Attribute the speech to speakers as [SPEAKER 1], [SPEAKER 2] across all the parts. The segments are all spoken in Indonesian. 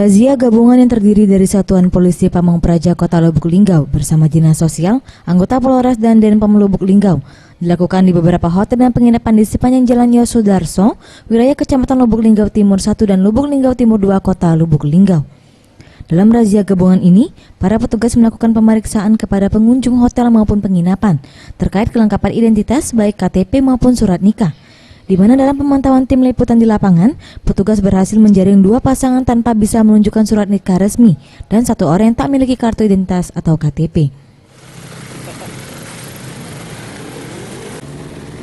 [SPEAKER 1] Razia gabungan yang terdiri dari Satuan Polisi Pamong Praja Kota Lubuk Linggau bersama Dinas Sosial, anggota Polres dan Denpom Lubuk Linggau dilakukan di beberapa hotel dan penginapan di sepanjang Jalan Yosudarso, wilayah Kecamatan Lubuk Linggau Timur 1 dan Lubuk Linggau Timur 2 Kota Lubuk Linggau. Dalam razia gabungan ini, para petugas melakukan pemeriksaan kepada pengunjung hotel maupun penginapan terkait kelengkapan identitas baik KTP maupun surat nikah. Di mana dalam pemantauan tim liputan di lapangan, petugas berhasil menjaring 2 pasangan tanpa bisa menunjukkan surat nikah resmi dan 1 orang yang tak memiliki kartu identitas atau KTP.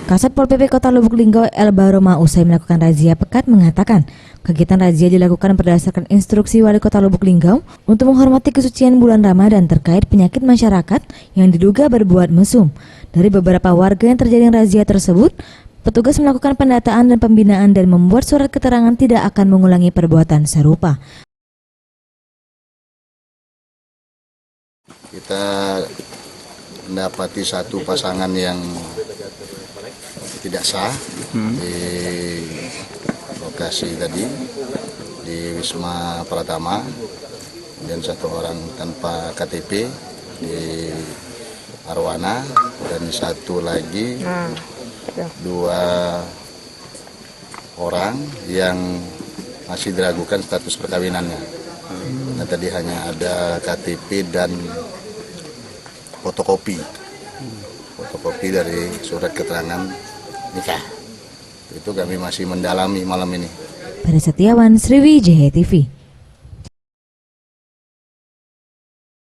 [SPEAKER 1] Kasat Pol PP Kota Lubuk Linggau El Baroma usai melakukan razia pekat mengatakan, kegiatan razia dilakukan berdasarkan instruksi Wali Kota Lubuk Linggau untuk menghormati kesucian bulan Ramadan terkait penyakit masyarakat yang diduga berbuat mesum. Dari beberapa warga yang terjaring razia tersebut, petugas melakukan pendataan dan pembinaan dan membuat surat keterangan tidak akan mengulangi perbuatan serupa.
[SPEAKER 2] Kita mendapati 1 pasangan yang tidak sah di lokasi tadi di Wisma Pratama, dan 1 orang tanpa KTP di Arwana, dan 1 lagi 2 orang yang masih diragukan status perkawinannya. Nah, tadi hanya ada KTP dan fotokopi dari surat keterangan nikah. Itu kami masih mendalami malam ini.
[SPEAKER 1] Pada Setiawan, Sriwijaya TV.